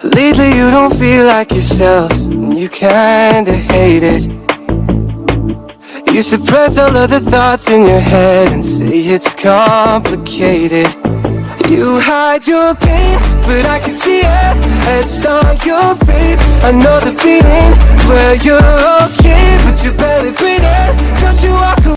Lately you don't feel like yourself, and you kinda hate it. You suppress all of the thoughts in your head and say it's complicated. You hide your pain, but I can see it etched on your face. I know the feeling, swear you're okay, but you barely breathe it. Don't you walk away?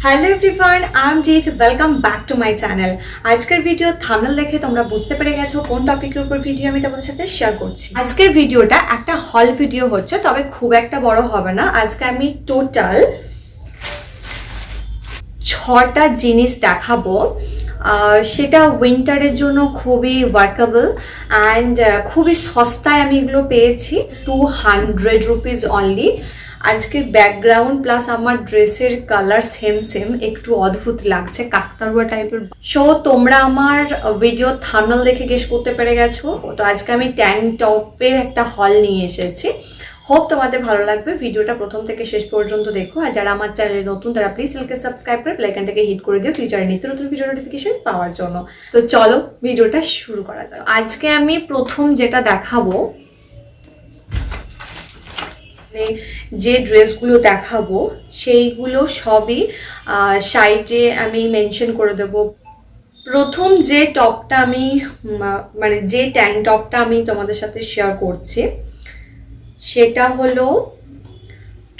Hello everyone, I am Rit, welcome back to my channel. আজকের video thumbnail দেখে তোমরা বুঝতে পেরে গেছো কোন টপিকের উপর video আমি তোমাদের সাথে শেয়ার করছি। আজকের ভিডিওটা একটা হল ভিডিও হচ্ছে, তবে খুব একটা বড় হবে না। আজকে আমি টোটাল 6টা জিনিস দেখাবো, সেটা উইন্টারের জন্য খুবই ওয়ার্কেবল অ্যান্ড খুবই সস্তায় আমি এগুলো পেয়েছি। 200 রুপিস অনলি। আজকের ব্যাকগ্রাউন্ড প্লাস আমার ড্রেসের কালার সেম একটু অদ্ভুত লাগছে, কাকতারুয়া টাইপের। সো তোমরা আমার ভিডিও থাম্বনেল দেখে গেস করতে পেরে গেছো। তো আজকে আমি ট্যাঙ্ক টপের একটা হল নিয়ে এসেছি। হোপ তোমাদের ভালো লাগবে। ভিডিওটা প্রথম থেকে শেষ পর্যন্ত দেখো। আর যারা আমার চ্যানেলে নতুন তারা প্লিজ চ্যানেলকে সাবস্ক্রাইব করে বেল আইকনটাকে হিট করে দিও ফিউচারে নিত্য নতুন ভিডিও নোটিফিকেশন পাওয়ার জন্য। তো চলো ভিডিওটা শুরু করা যাক। আজকে আমি প্রথম যেটা দেখাবো, যে ড্রেসগুলো দেখাবো সেইগুলো সবই সাইটে আমি মেনশন করে দেবো। প্রথম যে টপটা আমি যে ট্যাঙ্ক টপটা আমি তোমাদের সাথে শেয়ার করছি সেটা হলো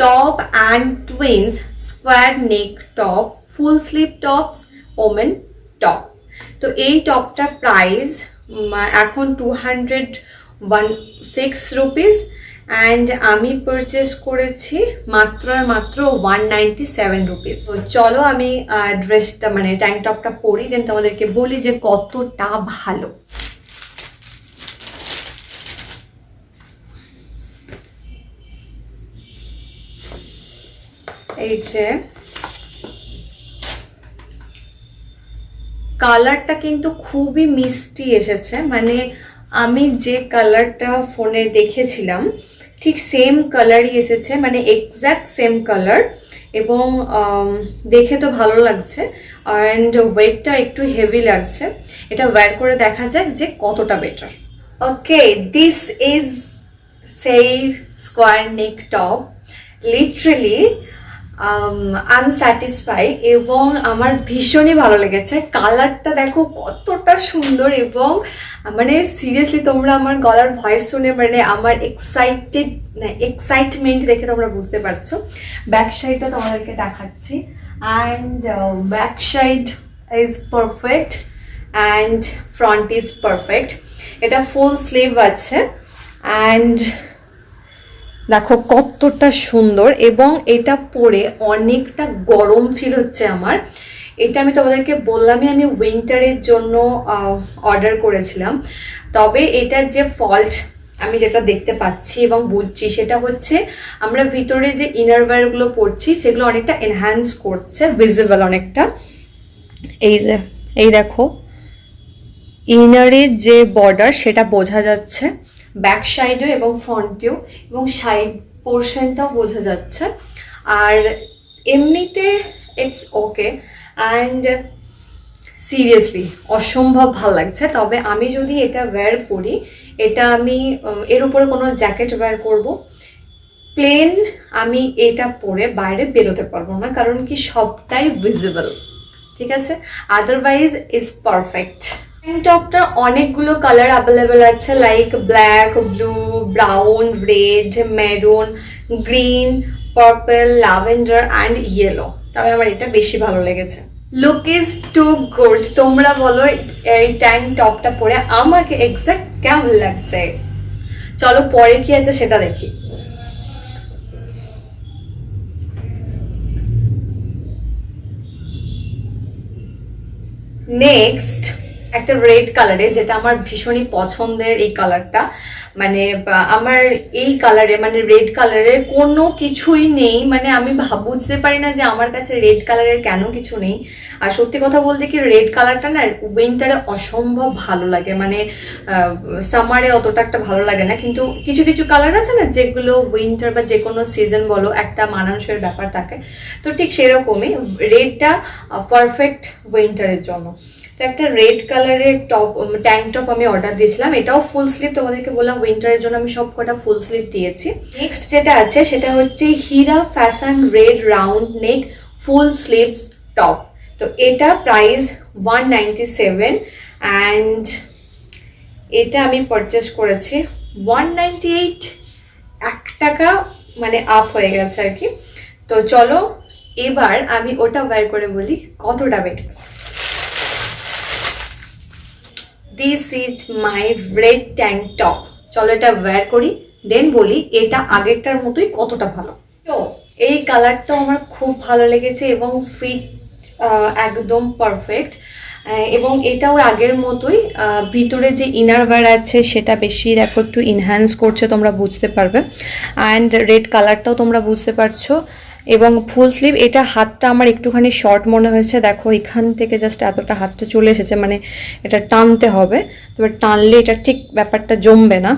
top and twins square neck top, full sleeve tops women top. তো এই টপটার প্রাইস এখন 216 রুপিস অ্যান্ড আমি পারচেস করেছি মাত্র 197 রুপিস। তো চলো আমি ড্রেসটা ট্যাঙ্ক টপটা পরি, দেন তোমাদেরকে বলি যে কতটা ভালো। এই যে কালারটা কিন্তু খুবই মিষ্টি এসেছে, আমি যে কালারটা ফোনে দেখেছিলাম ঠিক সেম কালারই এসেছে, এক্স্যাক্ট সেম কালার। এবং দেখে তো ভালো লাগছে অ্যান্ড ওয়েটটা একটু হেভি লাগছে। এটা ওয়্যার করে দেখা যাক যে কতটা বেটার। ওকে, দিস ইজ সেই square neck top. Literally I am satisfy এবং আমার ভীষণই ভালো লেগেছে। কালারটা দেখো কতটা সুন্দর এবং সিরিয়াসলি তোমরা আমার গলার ভয়েস শুনে আমার এক্সাইটমেন্ট দেখে তোমরা বুঝতে পারছো। ব্যাক সাইডটা তোমাদেরকে দেখাচ্ছি and back side is perfect and front is perfect. এটা ফুল স্লিভ আছে অ্যান্ড দেখো কতটা সুন্দর এবং এটা পরে অনেকটা গরম ফিল হচ্ছে আমার। এটা আমি তোমাদেরকে বললামই আমি উইন্টারের জন্য অর্ডার করেছিলাম, তবে এটার যে ফল্ট আমি যেটা দেখতে পাচ্ছি এবং বুঝছি সেটা হচ্ছে আমরা ভিতরে যে ইনারওয়্যারগুলো পরছি সেগুলো অনেকটা এনহ্যান্স করছে, ভিজিবল অনেকটা। এই দেখো ইনারের যে বর্ডার সেটা বোঝা যাচ্ছে ব্যাক সাইডেও এবং ফ্রন্টেও, এবং সাইড পোর্শনটাও বোঝা যাচ্ছে। আর এমনিতে ইটস ওকে অ্যান্ড সিরিয়াসলি অসম্ভব ভাল লাগছে। তবে আমি যদি এটা ওয়্যার করি, এটা আমি এর উপরে কোনো জ্যাকেট ওয়্যার করব, প্লেন আমি এটা পরে বাইরে বেরোতে পারবো না, কারণ কি সবটাই ভিজিবল, ঠিক আছে? Otherwise is perfect. টপটার অনেকগুলো কালার অ্যাভেলেবেল আছে, like black, blue, brown, red, maroon, green, purple, lavender and yellow. তবে আমার এটা বেশি ভালো লেগেছে। Look is too good. তোমরা বলো এই ট্যাঙ্ক টপটা পরে আমাকে এক্স্যাক্ট কেমন লাগছে। চলো পরে কি আছে সেটা দেখি। নেক্সট একটা রেড কালারে, যেটা আমার ভীষণই পছন্দের। এই কালারটা আমার এই কালারে রেড কালারের কোনো কিছুই নেই, আমি বুঝতে পারি না যে আমার কাছে রেড কালারের কেন কিছু নেই। আর সত্যি কথা বলতে কি রেড কালারটা না উইন্টারে অসম্ভব ভালো লাগে, সামারে অতটা একটা ভালো লাগে না, কিন্তু কিছু কিছু কালার আছে না যেগুলো উইন্টার বা যে কোনো সিজন বলো একটা মানানসইয়ের ব্যাপার থাকে। তো ঠিক সেরকমই রেডটা পারফেক্ট উইন্টারের জন্য। তো একটা রেড কালারের টপ ট্যাঙ্ক টপ আমি অর্ডার দিয়েছিলাম, এটাও ফুল স্লিভ, তোমাদেরকে বললাম উইন্টারের জন্য আমি সব কটা ফুল স্লিভ দিয়েছি। নেক্সট যেটা আছে সেটা হচ্ছে Heera fashion red round neck full sleeves top. তো এটা প্রাইস 197 অ্যান্ড এটা আমি পারচেস করেছি 198, 1 টাকা মানে আপ হয়ে গেছে আর কি। তো চলো এবার আমি ওটা বের করে বলি কতটা better. This is my red tank top. চলো এটা ওয়্যার করি, দেন বলি এটা আগেরটার মতোই কতটা ভালো। তো এই কালারটাও আমার খুব ভালো লেগেছে এবং ফিট একদম পারফেক্ট, এবং এটাও আগের মতোই। ভিতরে যে ইনার ওয়্যার আছে সেটা বেশি দেখো একটু ইনহ্যান্স করছে, তোমরা বুঝতে পারবে। অ্যান্ড রেড কালারটাও তোমরা বুঝতে পারছো। এবং ফুল স্লিভ, এটা হাতটা আমার একটুখানি শর্ট মনে হয়েছে, দেখো এখান থেকে জাস্ট এতটা হাতটা চলে এসেছে, মানে এটা টানতে হবে, তবে টানলে এটা ঠিক ব্যাপারটা জমবে না।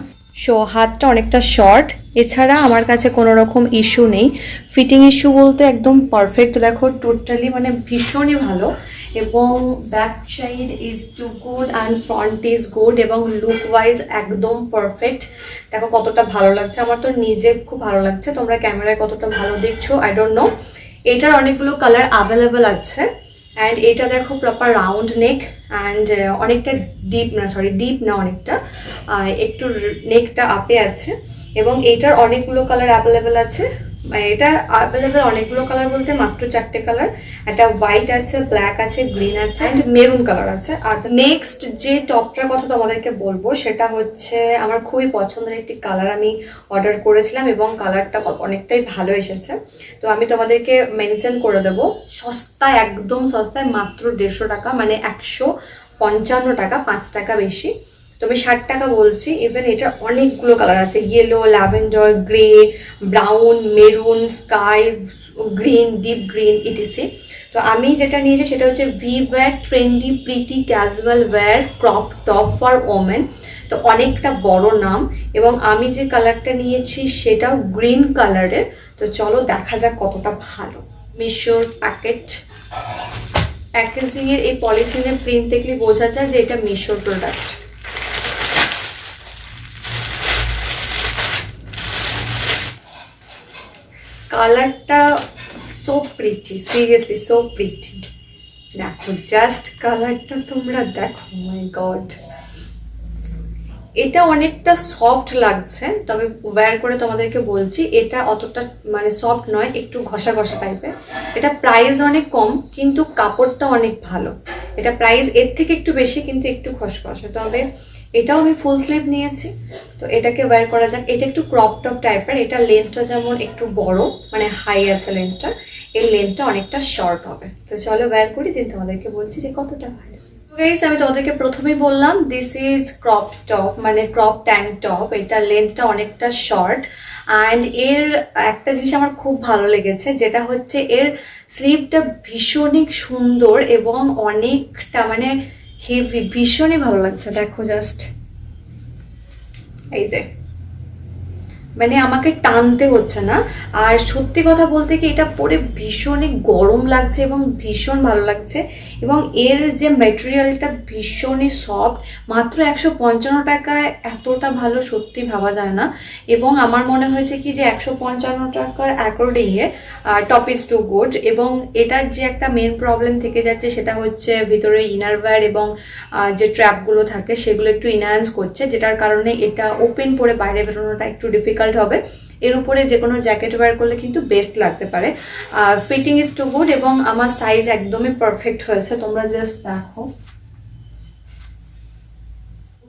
সো হাতটা অনেকটা শর্ট, এছাড়া আমার কাছে কোনো রকম ইস্যু নেই। ফিটিং ইস্যু বলতে একদম পারফেক্ট, দেখো টোটালি মানে ভীষণই ভালো। এবং back side is too good and front is good, এবং লুক ওয়াইজ একদম পারফেক্ট। দেখো কতটা ভালো লাগছে, আমার তো নিজে খুব ভালো লাগছে, তোমরা ক্যামেরায় কতটা ভালো দেখছো আই ডোন্ট নো। এটার অনেকগুলো কালার অ্যাভেলেবেল আছে। অ্যান্ড এটা দেখো প্রপার রাউন্ড নেক অ্যান্ড অনেকটা ডিপ না অনেকটা একটু নেকটা আপে আছে। এবং এটার অনেকগুলো কালার অ্যাভেলেবেল আছে। এটা অ্যাভেলেবেল অনেকগুলো কালার বলতে মাত্র 4টে কালার, একটা হোয়াইট আছে, ব্ল্যাক আছে, গ্রিন আছে অ্যান্ড মেরুন কালার আছে। আর নেক্সট যে টপটার কথা তোমাদেরকে বলবো সেটা হচ্ছে আমার খুবই পছন্দের একটি কালার আমি অর্ডার করেছিলাম এবং কালারটা অনেকটাই ভালো এসেছে। তো আমি তোমাদেরকে মেনশন করে দেবো, সস্তায় একদম সস্তায়, মাত্র 150 টাকা, মানে 155 টাকা, 5 টাকা বেশি। তো আমি 60 টাকা বলছি। ইভেন এটা অনেকগুলো কালার আছে, yellow, lavender, grey, brown, maroon, sky green, deep green, etc. তো আমি যেটা নিয়েছি সেটা হচ্ছে we wear trendy pretty casual wear crop top for women. তো অনেকটা বড় নাম, এবং আমি যে কালারটা নিয়েছি সেটাও গ্রিন কালারের। তো চলো দেখা যাক কতটা ভালো। মিশোর প্যাকেজিংয়ের এই পলিথিনের প্রিন্ট দেখলে বোঝা যায় যে এটা মিশোর প্রোডাক্ট। কালারটা so pretty, seriously so pretty. দেখো জাস্ট কালারটা তোমরা দেখো, মাই গড। এটা অনেকটা সফট লাগছে, তবে ওয়্যার করে তোমাদেরকে বলছি এটা অতটা মানে সফট নয়, একটু ঘষা ঘষা টাইপের। এটা প্রাইস অনেক কম কিন্তু কাপড়টা অনেক ভালো। এটা প্রাইস এর থেকে একটু বেশি কিন্তু একটু খসখসে। তবে এটাও আমি ফুল স্লিভ নিয়েছি, তো এটাকে ওয়্যার করা যাক। এটা একটু ক্রপ টপ টাইপের, এটা লেন্থটা যেমন একটু বড় মানে হাই আছে লেন্থটা, এর লেন্থটা অনেকটা শর্ট হবে। তো চলো ওয়্যার করি, দিন তোমাদেরকে বলছি যে কতটা ভালো। গাইস আমি তোমাদেরকে প্রথমেই বললাম দিস ইজ ক্রপ টপ, মানে ক্রপ ট্যাঙ্ক টপ। এটা লেন্থটা অনেকটা শর্ট অ্যান্ড এর একটা জিনিস আমার খুব ভালো লেগেছে, যেটা হচ্ছে এর স্লিভটা ভীষণই সুন্দর এবং অনেকটা মানে হেভি, ভীষণই ভালো লাগছে। দেখো জাস্ট এই যে, মানে আমাকে টানতে হচ্ছে না। আর সত্যি কথা বলতে কি এটা পরে ভীষণই গরম লাগছে এবং ভীষণ ভালো লাগছে, এবং এর যে ম্যাটেরিয়ালটা ভীষণই সফট। মাত্র 155 টাকায় এতটা ভালো সত্যি ভাবা যায় না। এবং আমার মনে হয়েছে কি যে 155 টাকার অ্যাকর্ডিংয়ে টপ ইজ টু গুড। এবং এটার যে একটা মেন প্রবলেম থেকে যাচ্ছে সেটা হচ্ছে ভিতরে ইনার ওয়্যার এবং যে ট্র্যাপগুলো থাকে সেগুলো একটু ইনহ্যান্স করছে, যেটার কারণে এটা ওপেন পরে বাইরে বেরোনোটা একটু ডিফিকাল্ট হবে। এর উপরে যে কোনো জ্যাকেট ওয়্যার করলে কিন্তু বেস্ট লাগতে পারে। ফিটিং ইজ টু গুড এবং আমার সাইজ একদমই পারফেক্ট হয়েছে, তোমরা জাস্ট দেখো,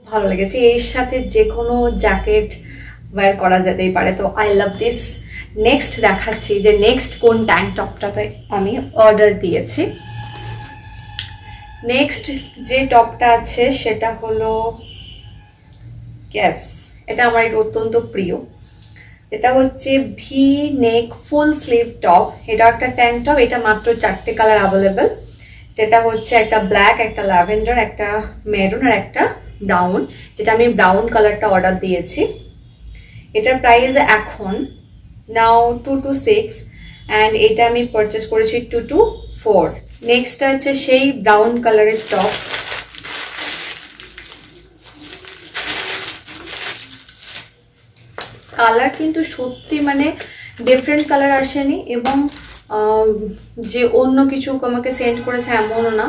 ভালো লেগেছে। এর সাথে যে কোনো জ্যাকেট ওয়্যার করা যেতেই পারে। তো আই লাভ দিস। নেক্সট দেখাচ্ছি যে নেক্সট কোন ট্যাঙ্ক টপটাতে আমি অর্ডার দিয়েছি। নেক্সট যে টপটা আছে সেটা হলো গ্যাস, এটা আমার অত্যন্ত প্রিয়। এটা হচ্ছে ভি নেক ফুল স্লিভ টপ। এটা একটা ট্যাঙ্ক টপ, এটা মাত্র 4টে কালার অ্যাভেলেবেল, যেটা হচ্ছে একটা ব্ল্যাক, একটা ল্যাভেন্ডার, একটা মেরুন আর একটা ব্রাউন, যেটা আমি ব্রাউন কালারটা অর্ডার দিয়েছি। এটার প্রাইস এখন নাও 226 অ্যান্ড এটা আমি পারচেস করেছি 224। নেক্সট আছে সেই ব্রাউন কালারের টপ, কালার কিন্তু সত্যি মানে ডিফারেন্ট কালার আসেনি, এবং যে অন্য কিছু আমাকে সেন্ড করেছে এমনও না,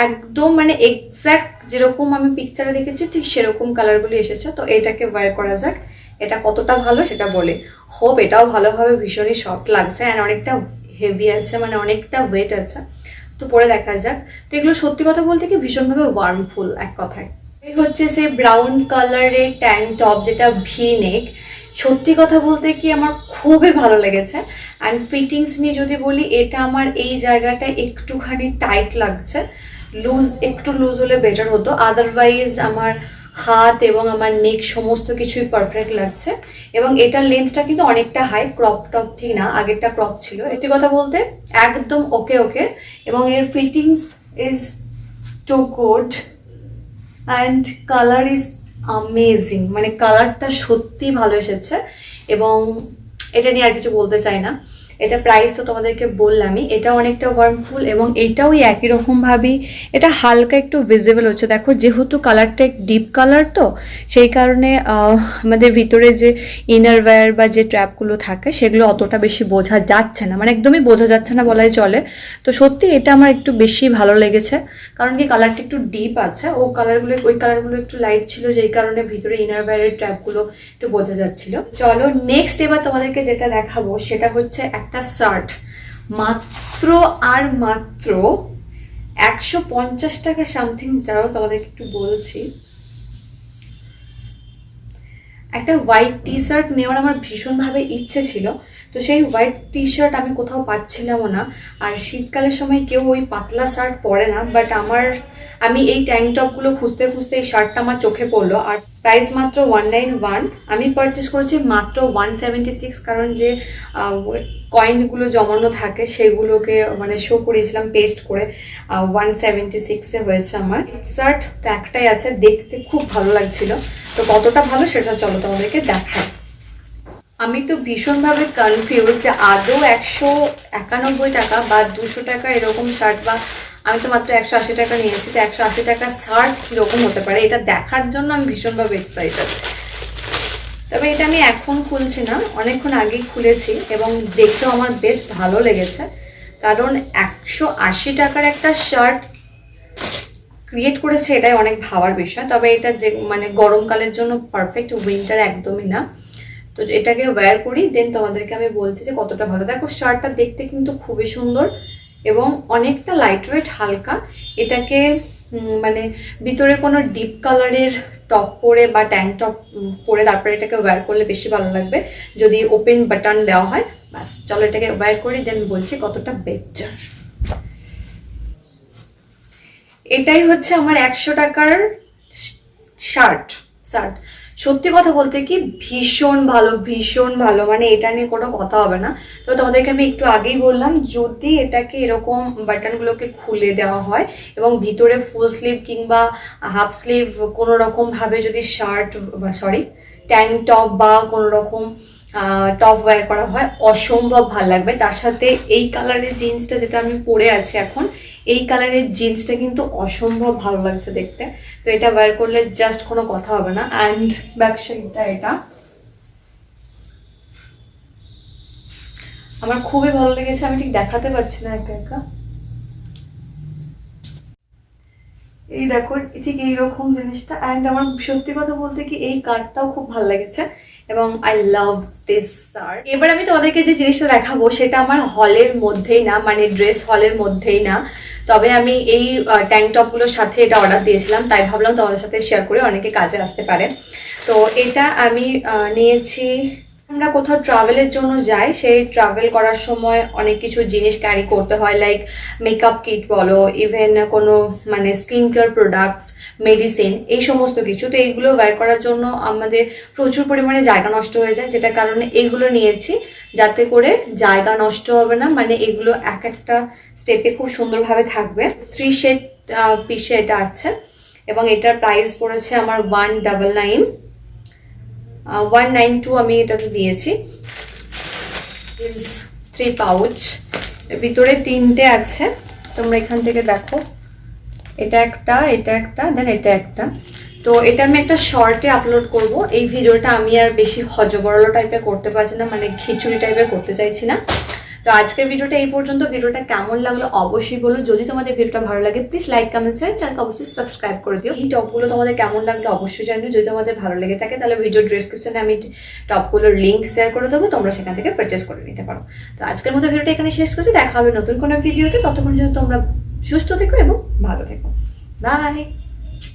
একদম মানে এক্স্যাক্ট যেরকম আমি পিকচারে দেখেছি ঠিক সেরকম কালারগুলি এসেছে। তো এটাকে ওয়্যার করা যাক, এটা কতটা ভালো সেটা বলে। হোপ এটাও ভালোভাবে, ভীষণই সফট লাগছে অ্যান্ড অনেকটা হেভি আছে, মানে অনেকটা ওয়েট আছে। তো পরে দেখা যাক। তো এগুলো সত্যি কথা বলতে কি ভীষণভাবে ওয়ার্মফুল এক কথায়। এই হচ্ছে সেই ব্রাউন কালারের ট্যাঙ্ক টপ, যেটা ভি নেক। সত্যি কথা বলতে কি আমার খুবই ভালো লেগেছে। অ্যান্ড ফিটিংস নিয়ে যদি বলি, এটা আমার এই জায়গাটা একটুখানি টাইট লাগছে, একটু লুজ হলে বেটার হতো। আদারওয়াইজ আমার হাত এবং আমার নেক সমস্ত কিছুই পারফেক্ট লাগছে। এবং এটার লেন্থটা কিন্তু অনেকটা হাই, ক্রপ টপ ঠিক না, আগেরটা ক্রপ ছিল। সত্যি কথা বলতে একদম ওকে ওকে। এবং এর fittings is too good and colour is amazing, মানে কালারটা সত্যি ভালো এসেছে। এবং এটা নিয়ে আর কিছু বলতে চাই না। এটা প্রাইস তো তোমাদেরকে বললামই, এটা অনেকটা ওয়ার্মফুল এবং এটাও একই রকমভাবেই এটা হালকা একটু ভিজিবল হচ্ছে। দেখো যেহেতু কালারটা ডিপ কালার, তো সেই কারণে আমাদের ভিতরে যে ইনারওয়্যার বা যে ট্র্যাপগুলো থাকে সেগুলো অতটা বেশি বোঝা যাচ্ছে না, মানে একদমই বোঝা যাচ্ছে না বলাই চলে। তো সত্যি এটা আমার একটু বেশি ভালো লেগেছে, কারণ কি কালারটা একটু ডিপ আছে, ওই কালারগুলো একটু লাইট ছিল, যেই কারণে ভিতরে ইনারওয়্যারের ট্র্যাপগুলো একটু বোঝা যাচ্ছিল। চলো নেক্সট এবার তোমাদেরকে যেটা দেখাবো সেটা হচ্ছে একটা শার্ট, মাত্র আর মাত্র 150 টাকা সামথিং। যাও তোমাদেরকে একটু বলছি, একটা হোয়াইট টি শার্ট নেওয়ার আমার ভীষণভাবে ইচ্ছে ছিল। তো সেই হোয়াইট টি শার্ট আমি কোথাও পাচ্ছিলামও না। আর শীতকালের সময় কেউ ওই পাতলা শার্ট পরে না, বাট আমি এই ট্যাঙ্ক টপগুলো খুঁজতে খুঁজতে এই শার্টটা আমার চোখে পড়লো। আর প্রাইস মাত্র 191। আমি পারচেস করেছি মাত্র 176, কারণ যে কয়েনগুলো জমানো থাকে সেগুলোকে মানে শো করেছিলাম পেস্ট করে। 176-এ হয়েছে আমার শার্ট। তো একটাই আছে, দেখতে খুব ভালো লাগছিল। তো কতটা ভালো সেটা চলো তোমাদেরকে দেখাই। আমি তো ভীষণভাবে কনফিউজ যে আদৌ 191 টাকা বা 200 টাকা এরকম শার্ট, বা আমি তো মাত্র 180 টাকা নিয়েছি, তো 180 টাকা শার্ট কীরকম হতে পারে এটা দেখার জন্য আমি ভীষণভাবে এক্সাইটেড। তবে এটা আমি এখন খুলছি না, অনেকক্ষণ আগেই খুলেছি এবং দেখতেও আমার বেশ ভালো লেগেছে। কারণ 180 টাকার একটা শার্ট ক্রিয়েট করেছে, এটাই অনেক ভাবার বিষয়। তবে এটা যে মানে গরমকালের জন্য পারফেক্ট, উইন্টার একদমই না। তো এটাকে ওয়্যার করি, দেন তোমাদেরকে আমি বলছি যে কতটা ভালো। দেখো শার্টটা দেখতে কিন্তু খুবই সুন্দর এবং অনেকটা লাইট ওয়েট, হালকা। এটাকে মানে ভিতরে কোনো ডিপ কালারের টপ পরে বা ট্যাঙ্ক টপ পরে তারপরে এটাকে ওয়্যার করলে বেশি ভালো লাগবে, যদি ওপেন বাটন দেওয়া হয়। বাস চলো এটাকে ওয়্যার করি, দেন বলছি কতটা বেটার। এটাই হচ্ছে আমার 100 টাকার শার্ট। সত্যি কথা বলতে কি ভীষণ ভালো, মানে এটা নিয়ে কোনো কথা হবে না। তো তোমাদেরকে আমি একটু আগেই বললাম, যদি এটাকে এরকম বাটনগুলোকে খুলে দেওয়া হয় এবং ভিতরে ফুল স্লিভ কিংবা হাফ স্লিভ কোনো রকমভাবে যদি ট্যাঙ্ক টপ বা কোনো রকম টপ ওয়্যার করা হয়, অসম্ভব ভালো লাগবে। তার সাথে এই কালারের জিন্সটা যেটা আমি পরে আছি এখন, এই কালারের জিন্সটা কিন্তু অসম্ভব ভালো লাগছে দেখতে। তো এটা ওয়্যার করলে জাস্ট কোনো কথা হবে না। অ্যান্ড ব্যাক সাইডটা এটা আমার খুবই ভালো লেগেছে, আমি ঠিক দেখাতে পারছি না একা একা। এই দেখো ঠিক এইরকম জিনিসটা। অ্যান্ড আমার সত্যি কথা বলতে কি এই কার্ডটাও খুব ভালো লেগেছে এবং আই লাভ দিস শার্ট। এবার আমি তোমাদেরকে যে জিনিসটা দেখাবো সেটা আমার হলের মধ্যেই না, মানে ড্রেস হলের মধ্যেই না। তবে আমি এই ট্যাঙ্ক টপগুলোর সাথে এটা অর্ডার দিয়েছিলাম, তাই ভাবলাম তোমাদের সাথে শেয়ার করে, অনেকে কাজে আসতে পারে। তো এটা আমি নিয়েছি, আমরা কোথাও ট্রাভেলের জন্য যাই, সেই ট্রাভেল করার সময় অনেক কিছু জিনিস ক্যারি করতে হয়, লাইক মেকআপ কিট বলো, ইভেন কোনো মানে স্কিন কেয়ার প্রোডাক্টস, মেডিসিন, এই সমস্ত কিছু। তো এইগুলো ওয়্যার করার জন্য আমাদের প্রচুর পরিমাণে জায়গা নষ্ট হয়ে যায়, যেটা কারণে এইগুলো নিয়েছি, যাতে করে জায়গা নষ্ট হবে না, মানে এগুলো এক একটা স্টেপে খুব সুন্দরভাবে থাকবে। 3 শেড পিসে এটা আছে এবং এটার প্রাইস পড়েছে আমার 192 আমি এটাতে দিয়েছি। 3 পাউচ, ভিতরে 3টে আছে, তোমরা এখান থেকে দেখো, এটা একটা, দেন এটা একটা। তো এটা আমি একটা শর্টে আপলোড করব। এই ভিডিওটা আমি আর বেশি হজবরল টাইপের করতে পারছি না, মানে খিচুড়ি টাইপের করতে চাইছি না। তো আজকের ভিডিওটা এই পর্যন্ত। ভিডিওটা কেমন লাগলো অবশ্যই বলো। যদি তোমাদের ভিডিওটা ভালো লাগে প্লিজ লাইক কমেন্ট শেয়ার, চ্যানেলকে অবশ্যই সাবস্ক্রাইব করে দিও। এই টপগুলো তোমাদের কেমন লাগলো অবশ্যই জানিও। যদি তোমাদের ভালো লেগে থাকে তাহলে ভিডিও ডেসক্রিপশনে আমি টপগুলোর লিঙ্ক শেয়ার করে দেবো, তোমরা সেখান থেকে পারচেস করে নিতে পারো। তো আজকের মতো ভিডিওটা এখানে শেষ করছি, দেখা হবে নতুন কোনো ভিডিওতে। ততক্ষণ যদি তোমরা সুস্থ থেকো এবং ভালো থেকো। বাই।